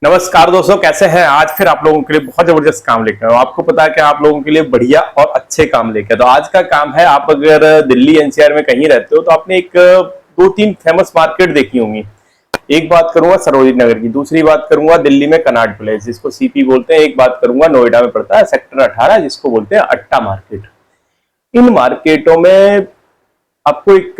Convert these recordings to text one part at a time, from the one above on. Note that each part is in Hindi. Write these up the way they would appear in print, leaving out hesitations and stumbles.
नमस्कार दोस्तों, कैसे हैं। आज फिर आप लोगों के लिए बहुत जबरदस्त काम लेकर आया हूं। आपको पता है कि आप लोगों के लिए बढ़िया और अच्छे काम लेकर, तो आज का काम है, आप अगर दिल्ली एनसीआर में कहीं रहते हो तो आपने एक दो तीन फेमस मार्केट देखी होंगी। एक बात करूंगा सरोजिनी नगर की, दूसरी बात करूंगा दिल्ली में कनॉट प्लेस जिसको सीपी बोलते हैं, एक बात करूंगा नोएडा में पड़ता है सेक्टर 18 जिसको बोलते हैं अट्टा मार्केट। इन मार्केटों में आपको एक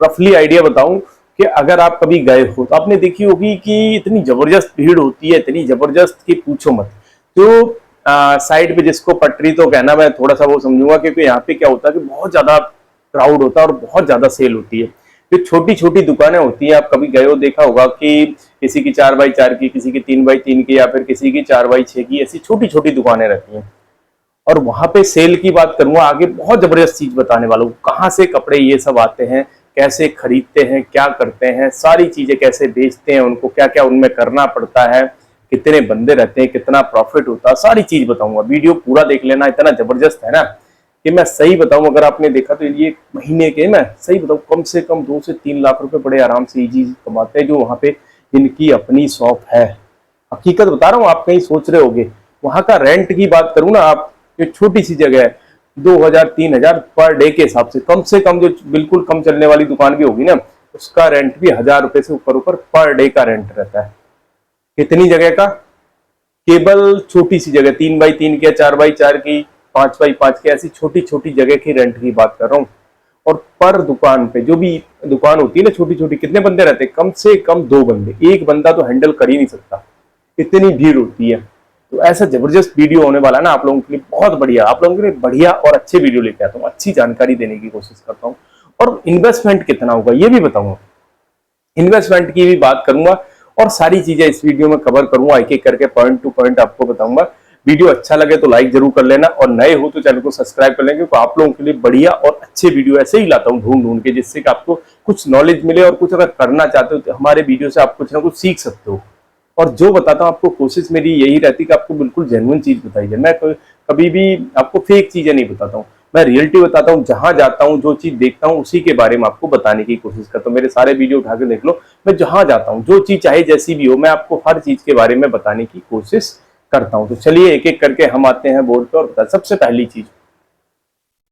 रफली आइडिया बताऊं कि अगर आप कभी गए हो तो आपने देखी होगी कि इतनी जबरदस्त भीड़ होती है, इतनी जबरदस्त कि पूछो मत। जो साइड पे जिसको पटरी तो कहना मैं थोड़ा सा वो समझूंगा, क्योंकि यहाँ पे क्या होता है कि बहुत ज्यादा क्राउड होता है और बहुत ज्यादा सेल होती है। जो छोटी छोटी दुकानें होती हैं, आप कभी गए हो देखा होगा कि किसी की 4x4 की, किसी की 3x3 की, या फिर किसी की 4x6 की, ऐसी छोटी छोटी दुकानें रहती हैं। और वहां पे सेल की बात करूंगा, आगे बहुत जबरदस्त चीज बताने वाला हूँ। कहाँ से कपड़े ये सब आते हैं, कैसे खरीदते हैं, क्या करते हैं, सारी चीजें कैसे बेचते हैं, उनको क्या क्या उनमें करना पड़ता है, कितने बंदे रहते हैं, कितना प्रॉफिट होता है, सारी चीज बताऊंगा। वीडियो पूरा देख लेना, इतना जबरदस्त है ना कि मैं सही बताऊं, अगर आपने देखा तो ये महीने के, मैं सही बताऊं, कम से कम 2 से 3 लाख रुपए बड़े आराम से इजी कमाते हैं जो वहां पे इनकी अपनी शॉप है। हकीकत बता रहा हूँ, आप कहीं सोच रहे होगे। वहां का रेंट की बात करूँ ना, आप ये छोटी सी जगह है, 2,000 3,000 पर डे के हिसाब से कम जो बिल्कुल कम चलने वाली दुकान भी होगी ना, उसका रेंट भी 1,000 रुपए से ऊपर ऊपर पर डे का रेंट रहता है। कितनी जगह का? केवल छोटी सी जगह, 3x3 की, 4x4 की, 5x5 की, ऐसी छोटी छोटी जगह की रेंट की बात कर रहा हूँ। और पर दुकान पे जो भी दुकान होती है ना छोटी छोटी, कितने बंदे रहते हैं? कम से कम 2 बंदे, एक बंदा तो हैंडल कर ही नहीं सकता, इतनी भीड़ होती है। तो ऐसा जबरदस्त वीडियो होने वाला है ना आप लोगों के लिए, बहुत बढ़िया, आप लोगों के लिए बढ़िया और अच्छे वीडियो लेके आता हूँ, अच्छी जानकारी देने की कोशिश करता हूँ। और इन्वेस्टमेंट कितना होगा ये भी बताऊंगा, इन्वेस्टमेंट की भी बात करूंगा, और सारी चीजें इस वीडियो में कवर करूंगा, एक एक करके पॉइंट टू पॉइंट आपको बताऊंगा। वीडियो अच्छा लगे तो लाइक जरूर कर लेना, और नए हो तो चैनल को सब्सक्राइब कर लेंगे, क्योंकि आप लोगों के लिए बढ़िया और अच्छे वीडियो ऐसे ही लाता हूँ ढूंढ ढूंढ के, जिससे कि आपको कुछ नॉलेज मिले, और कुछ अगर करना चाहते हो तो हमारे वीडियो से आप कुछ ना कुछ सीख सकते हो। और जो बताता हूँ आपको, कोशिश मेरी यही रहती है कि आपको बिल्कुल जेन्युइन चीज बताई जाए। मैं कभी भी आपको फेक चीजें नहीं बताता हूँ, मैं रियलिटी बताता हूँ। जहां जाता हूँ, जो चीज देखता हूँ, उसी के बारे में आपको बताने की कोशिश करता हूँ। मेरे सारे वीडियो उठा के देख लो, मैं जहां जाता हूँ, जो चीज चाहे जैसी भी हो, मैं आपको हर चीज के बारे में बताने की कोशिश करता हूँ। तो चलिए एक एक करके हम आते हैं बोर्ड पे और बताते। सबसे पहली चीज,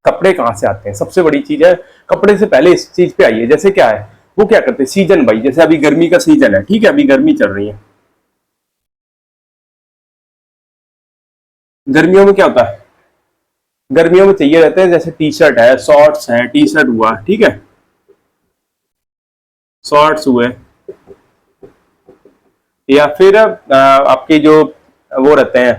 कपड़े कहाँ से आते हैं, सबसे बड़ी चीज है। कपड़े से पहले इस चीज पे आइए, जैसे क्या है, वो क्या करते हैं, सीजन भाई, जैसे अभी गर्मी का सीजन है, ठीक है, अभी गर्मी चल रही है। गर्मियों में क्या होता है, गर्मियों में चाहिए रहते हैं, जैसे टी शर्ट है, शॉर्ट्स है, टी शर्ट हुआ, ठीक है, शॉर्ट्स हुए, या फिर आपके जो वो रहते हैं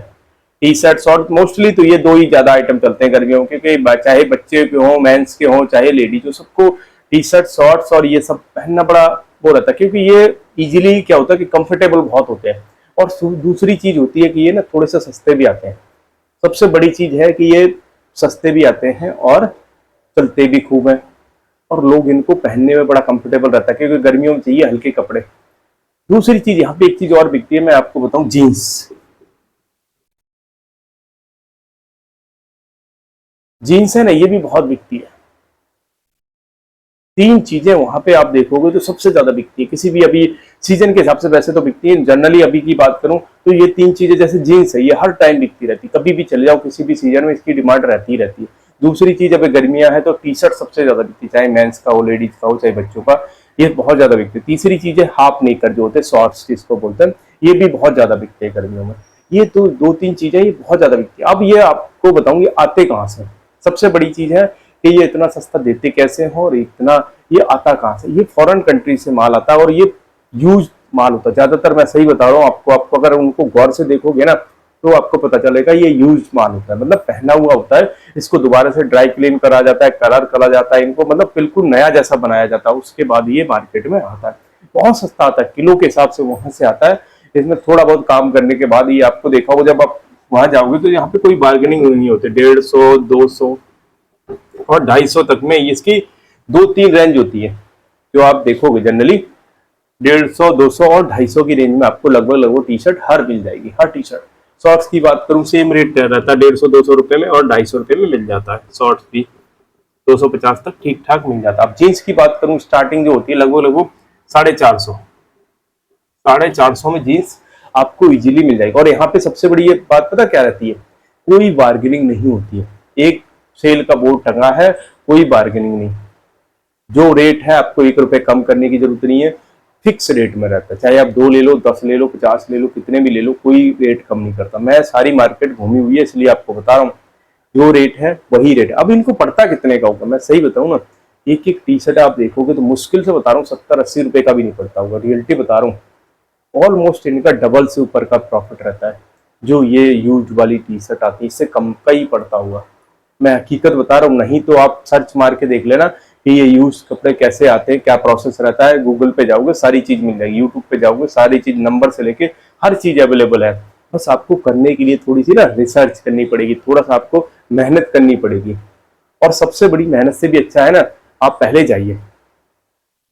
टी शर्ट शॉर्ट, मोस्टली तो ये दो ही ज्यादा आइटम चलते हैं गर्मियों के, क्योंकि चाहे बच्चे के हों, मेंस के हों, चाहे लेडीज हो, सबको टी शर्ट शॉर्ट्स और ये सब पहनना बड़ा वो रहता है, क्योंकि ये इजीली क्या होता है कि कंफर्टेबल बहुत होते हैं। और दूसरी चीज होती है कि ये ना थोड़े से सस्ते भी आते हैं। सबसे बड़ी चीज है कि ये सस्ते भी आते हैं और चलते भी खूब हैं, और लोग इनको पहनने में बड़ा कंफर्टेबल रहता है, क्योंकि गर्मियों में चाहिए हल्के कपड़े। दूसरी चीज, यहाँ पे एक चीज और बिकती है, मैं आपको बताऊं, जीन्स। जीन्स है ना, ये भी बहुत बिकती है। तीन चीजें वहां पे आप देखोगे तो सबसे ज्यादा बिकती है, किसी भी अभी सीजन के हिसाब से वैसे तो बिकती है, जनरली अभी की बात करूं तो ये तीन चीजें, जैसे जीन्स है, ये हर टाइम बिकती रहती है, कभी भी चले जाओ किसी भी सीजन में इसकी डिमांड रहती ही रहती है। दूसरी चीज, अभी गर्मियां है तो टी शर्ट सबसे ज्यादा बिकती है, चाहे मेंस का हो, लेडीज का हो, चाहे बच्चों का, ये बहुत ज्यादा बिकती है। तीसरी चीज है हाफ नेकर जो होते हैं, शॉर्ट्स जिसको बोलते हैं, ये भी बहुत ज्यादा बिकते हैं गर्मियों में। ये तो दो तीन चीजें ये बहुत ज्यादा बिकती है। अब ये आपको बताऊंगी आते कहाँ से। सबसे बड़ी चीज है कि ये इतना सस्ता देते कैसे हो, और इतना ये आता कहाँ से। ये फॉरेन कंट्री से माल आता है, और ये यूज माल होता है ज्यादातर, मैं सही बता रहा हूँ आपको। आपको अगर उनको गौर से देखोगे ना तो आपको पता चलेगा ये यूज माल होता है, मतलब पहना हुआ होता है। इसको दोबारा से ड्राई क्लीन करा जाता है, कलर करा जाता है, इनको मतलब बिल्कुल नया जैसा बनाया जाता है, उसके बाद ये मार्केट में आता है। बहुत सस्ता आता है, किलो के हिसाब से वहां से आता है। इसमें थोड़ा बहुत काम करने के बाद ये आपको देखा होगा, जब आप वहां जाओगे तो यहाँ पे कोई बार्गेनिंग नहीं होती। 150, 200 और 250 तक में इसकी दो तीन रेंज होती है, जो आप देखोगे जनरली 150, 200 और 250 की रेंज में आपको लगभग लगभग टी शर्ट हर मिल जाएगी, हर टी शर्ट। शॉर्ट्स की बात करूं, सेम रेट रहता है, 150-200 रुपए में, और 250 रुपए में मिल जाता है। शॉर्ट्स भी 250 तक ठीक ठाक मिल जाता है। अब जीन्स की बात करूं, स्टार्टिंग जो होती है लगभग लगभग 450, 450 में जीन्स आपको इजीली मिल जाएगा। और यहाँ पे सबसे बड़ी ये बात पता क्या रहती है, कोई बार्गेनिंग नहीं होती है। एक सेल का बोर्ड टंगा है, कोई बार्गेनिंग नहीं। जो रेट है आपको 1 रुपए कम करने की जरूरत नहीं है, फिक्स रेट में रहता है। चाहे आप 2 ले लो, 10 ले लो, 50 ले लो, कितने भी ले लो, कोई रेट कम नहीं करता। मैं सारी मार्केट घूमी हुई है इसलिए आपको बता रहा हूँ, जो रेट है वही रेट है। अब इनको पड़ता कितने का होगा, मैं सही बताऊं ना, एक एक टी शर्ट आप देखोगे तो मुश्किल से बता रहा हूँ 70-80 रुपए का भी नहीं पड़ता होगा। रियलिटी बता रहा हूँ, ऑलमोस्ट इनका डबल से ऊपर का प्रॉफिट रहता है। जो ये यूज वाली टी शर्ट आती है इससे कम का ही पड़ता होगा, मैं हकीकत बता रहा हूँ। नहीं तो आप सर्च मार के देख लेना कि ये यूज कपड़े कैसे आते हैं, क्या प्रोसेस रहता है। गूगल पे जाओगे सारी चीज मिल जाएगी, यूट्यूब पे जाओगे सारी चीज, नंबर से लेके हर चीज अवेलेबल है। बस आपको करने के लिए थोड़ी सी ना रिसर्च करनी पड़ेगी, थोड़ा सा आपको मेहनत करनी पड़ेगी। और सबसे बड़ी मेहनत से भी अच्छा है ना, आप पहले जाइए,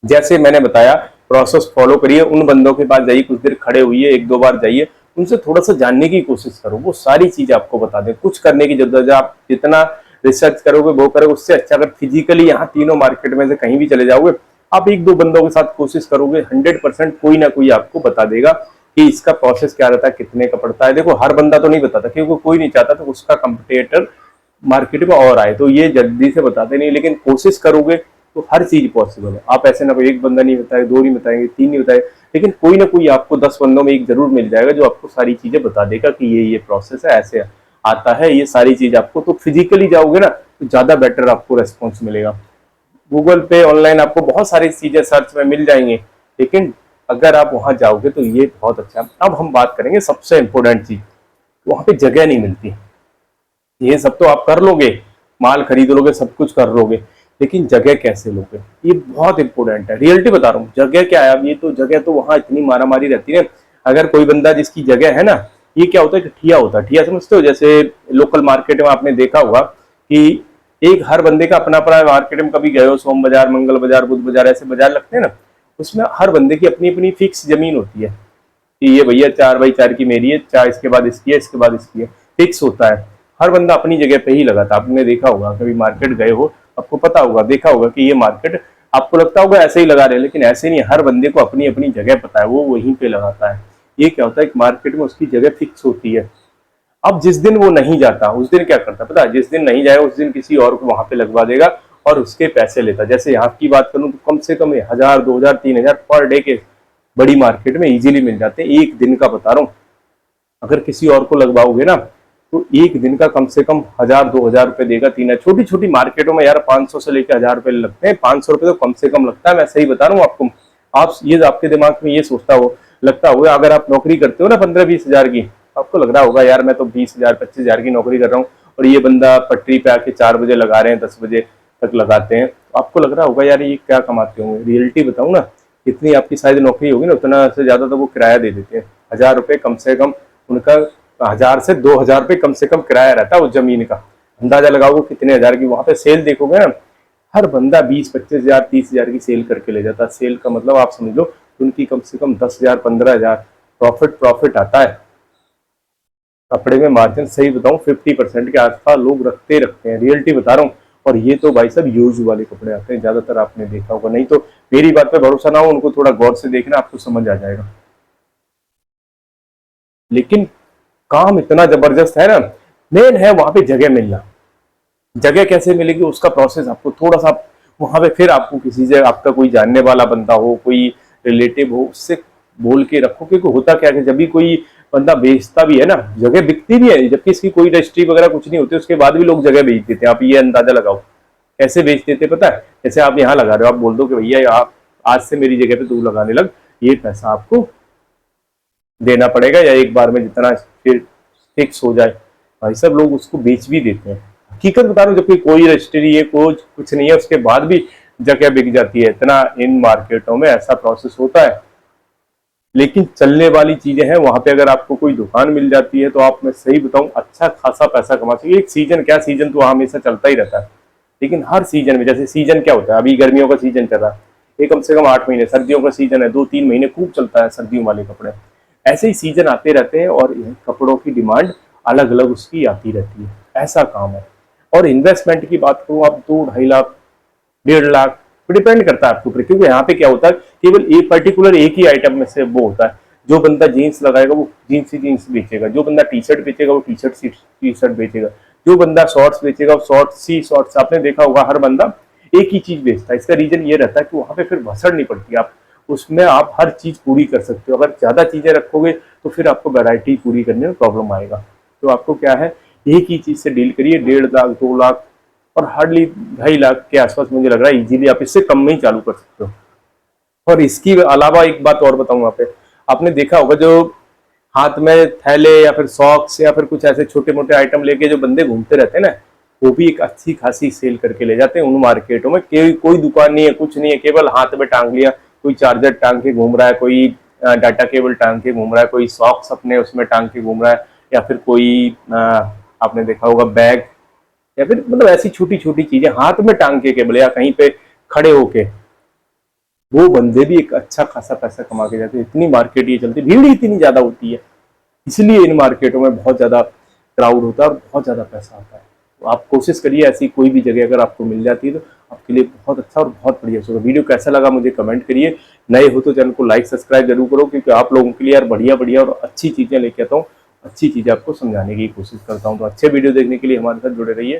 जैसे मैंने बताया प्रोसेस फॉलो करिए, उन बंदों के पास जाइए, कुछ देर खड़े हुई 1-2 बार जाइए, उनसे थोड़ा सा जानने की कोशिश करो, वो सारी चीज आपको बता दें। कुछ करने की जरूरत है, आप जितना रिसर्च करोगे वो करोगे, उससे अच्छा अगर फिजिकली यहाँ तीनों मार्केट में से कहीं भी चले जाओगे, आप 1-2 बंदों के साथ कोशिश करोगे, 100% कोई ना कोई आपको बता देगा कि इसका प्रोसेस क्या रहता है, कितने का पड़ता है। देखो हर बंदा तो नहीं बताता, क्योंकि कोई नहीं चाहता तो उसका कंपटीटर मार्केट में और आए, तो ये जल्दी से बताते नहीं, लेकिन कोशिश करोगे तो हर चीज पॉसिबल है। आप ऐसे ना कोई एक बंदा नहीं बताए, 2 नहीं बताएंगे, 3 नहीं बताए, लेकिन कोई ना कोई आपको 10 बंदों में एक जरूर मिल जाएगा जो आपको सारी चीजें बता देगा कि ये प्रोसेस है, ऐसे आता है, ये सारी चीज आपको। तो फिजिकली जाओगे ना तो ज्यादा बेटर आपको रेस्पॉन्स मिलेगा। गूगल पे ऑनलाइन आपको बहुत सारी चीजें सर्च में मिल जाएंगी, लेकिन अगर आप वहां जाओगे तो ये बहुत अच्छा है। अब हम बात करेंगे सबसे इंपॉर्टेंट चीज, वहां पे जगह नहीं मिलती। ये सब तो आप कर लोगे, माल खरीद लोगे, सब कुछ कर लोगे, लेकिन जगह कैसे लोगे, ये बहुत इंपॉर्टेंट है। रियलिटी बता रहा हूँ, जगह क्या है। अब ये तो जगह तो वहां इतनी मारामारी रहती है। अगर कोई बंदा जिसकी जगह है ना, ये क्या होता है कि ठिया होता है, ठिया समझते हो, जैसे लोकल मार्केट में आपने देखा होगा कि एक हर बंदे का अपना अपना मार्केट में कभी गए हो, सोम बाजार, मंगल बाजार, बुध बाजार, ऐसे बाजार लगते हैं ना, उसमें हर बंदे की अपनी अपनी फिक्स जमीन होती है कि ये भैया 4x4 की मेरी है, 4 इसके बाद इसकी है, इसके बाद इसकी है, फिक्स होता है। हर बंदा अपनी जगह पे ही लगाता। आपने देखा होगा, कभी मार्केट गए हो, आपको पता होगा, देखा होगा कि ये मार्केट, आपको लगता होगा ऐसे ही लगा रहे हैं, लेकिन ऐसे नहीं, हर बंदे को अपनी अपनी जगह पता है, वो वहीं पे लगाता है। ये क्या होता है कि मार्केट में उसकी जगह फिक्स होती है। अब जिस दिन वो नहीं जाता उस दिन क्या करता पता है, जिस दिन नहीं जाएगा उस दिन किसी और को वहां पे लगवा देगा और उसके पैसे लेता। जैसे यहाँ की बात करूं तो कम से कम 1000, 2000, 3000 पर डे के बड़ी मार्केट में इजीली मिल जाते हैं। एक दिन का बता रहा हूँ, अगर किसी और को लगवाओगे ना तो एक दिन का कम से कम 1000-2000 रुपए देगा। 3 छोटी छोटी मार्केटों में यार 500 से लेकर 1000 रुपए लगते हैं, 500 रुपए तो कम से कम लगता है। मैं सही बता रहा हूँ आपको। आप ये आपके दिमाग में ये लगता होगा, अगर आप नौकरी करते हो ना 15-20 हजार की, आपको लग रहा होगा यार मैं तो 20,000, 25,000 की नौकरी कर रहा हूँ और ये बंदा पटरी पे आके 4 बजे लगा रहे हैं, 10 बजे तक लगाते हैं, तो आपको लग रहा होगा यार ये क्या कमाते होंगे। रियलिटी बताऊं ना, इतनी आपकी शायद नौकरी होगी ना, उतना से ज्यादा तो वो किराया दे देते हैं। 1000 रुपए कम से कम उनका, 1000 से 2000 रुपए कम से कम किराया रहता है उस जमीन का। अंदाजा लगाओगे कितने हजार की। वहां पे सेल देखोगे ना, हर बंदा 20-25 हजार, 30 हजार की सेल करके ले जाता है। सेल का मतलब आप समझ लो उनकी कम से कम 10,000, 15,000 प्रॉफिट आता है। कपड़े में मार्जिन सही बताऊं 50% के आसपास लोग रखते हैं। रियलिटी बता रहा हूँ। और ये तो भाई साहब यूज वाले कपड़े आते हैं ज्यादातर, आपने देखा होगा। नहीं तो मेरी बात पे भरोसा ना हो, उनको थोड़ा गौर से देखना, आपको समझ आ जाएगा। लेकिन काम इतना जबरदस्त है ना, मेन है वहां पे जगह मिलना। जगह कैसे मिलेगी उसका प्रोसेस आपको थोड़ा सा वहां पे, फिर आपको किसी से, आपका कोई जानने वाला बंदा हो, कोई रिलेटिव हो, उससे बोल के रखो। क्योंकि होता क्या है, जब भी कोई बंदा बेचता भी है ना, जगह बिकती भी है, जबकि इसकी कोई रजिस्ट्री वगैरह कुछ नहीं होती, उसके बाद भी लोग जगह बेच देते हैं। आप ये अंदाजा लगाओ कैसे बेच देते पता है। जैसे आप यहाँ लगा रहे हो, आप बोल दो कि भैया आप आज से मेरी जगह पे तू लगाने लग, ये पैसा आपको देना पड़ेगा, या एक बार में जितना फिर फिक्स हो जाए। भाई सब लोग उसको बेच भी देते हैं। हकीकत बता रहा हूँ, जबकि कोई रजिस्ट्री है, कुछ नहीं है, उसके बाद भी जगह बिक जाती है। इतना इन मार्केटों में ऐसा प्रोसेस होता है। लेकिन चलने वाली चीजें हैं वहां पे। अगर आपको कोई दुकान मिल जाती है तो आप, मैं सही बताऊं, अच्छा खासा पैसा कमा सकते। एक सीजन क्या, सीजन तो हमेशा चलता ही रहता है, लेकिन हर सीजन में, जैसे सीजन क्या होता है, अभी गर्मियों का सीजन चल रहा है, ये कम से कम 8 महीने, सर्दियों का सीजन है 2-3 महीने खूब चलता है सर्दियों वाले कपड़े। ऐसे ही सीजन आते रहते हैं और कपड़ों की डिमांड अलग अलग उसकी आती रहती है। ऐसा काम है। और इन्वेस्टमेंट की बात करूं, आप 2-2.5 लाख, 1.5 लाख, डिपेंड करता है आपके ऊपर। क्योंकि यहाँ पे क्या होता है, केवल एक पर्टिकुलर एक ही आइटम में से वो होता है। जो बंदा जीन्स लगाएगा वो जीन्स ही जीन्स बेचेगा, जो बंदा टी शर्ट बेचेगा वो टी शर्ट बेचेगा, जो बंदा शॉर्ट्स बेचेगा वो शॉर्ट्स ही शॉर्ट्स। आपने देखा होगा हर बंदा एक ही चीज बेचता है। इसका रीजन ये रहता है कि वहां पे फिर भसड़ नहीं पड़ती, आप उसमें आप हर चीज पूरी कर सकते हो। अगर ज्यादा चीजें रखोगे तो फिर आपको वैरायटी पूरी करने में प्रॉब्लम आएगा। तो आपको क्या है, एक ही चीज से डील करिए। 1.5 लाख 2 लाख और हार्डली 2.5 लाख के आसपास मुझे लग रहा है इजीली आप इससे कम में ही चालू कर सकते हो। और इसके अलावा एक बात और बताऊं, यहाँ पे आपने देखा होगा जो हाथ में थैले या फिर सॉक्स या फिर कुछ ऐसे छोटे मोटे आइटम लेके जो बंदे घूमते रहते हैं ना, वो भी एक अच्छी खासी सेल करके ले जाते हैं उन मार्केटों में। कोई दुकान नहीं है, कुछ नहीं है, केवल हाथ में टांग लिया, कोई चार्जर टांग के घूम रहा है, कोई डाटा केबल टांग के घूम रहा है, कोई सॉक्स अपने उसमें टांग के घूम रहा है, या फिर कोई आपने देखा होगा बैग, या फिर मतलब ऐसी छोटी छोटी चीजें हाथ में टांग के केबल या कहीं पे खड़े होके, वो बंदे भी एक अच्छा खासा पैसा कमा के जाते हैं। इतनी मार्केट ये चलती है, भीड़ इतनी ज्यादा होती है, इसलिए इन मार्केटों में बहुत ज्यादा क्राउड होता है और बहुत ज्यादा पैसा आता है। तो आप कोशिश करिए ऐसी कोई भी जगह अगर आपको मिल जाती है तो आपके लिए बहुत अच्छा और बहुत बढ़िया होगा। वीडियो कैसा लगा मुझे कमेंट करिए। नए हो तो चैनल को लाइक सब्सक्राइब जरूर करो, क्योंकि आप लोगों के लिए यार बढ़िया बढ़िया और अच्छी चीजें लेके आता हूँ, अच्छी चीजें आपको समझाने की कोशिश करता हूँ। तो अच्छे वीडियो देखने के लिए हमारे साथ जुड़े रहिए।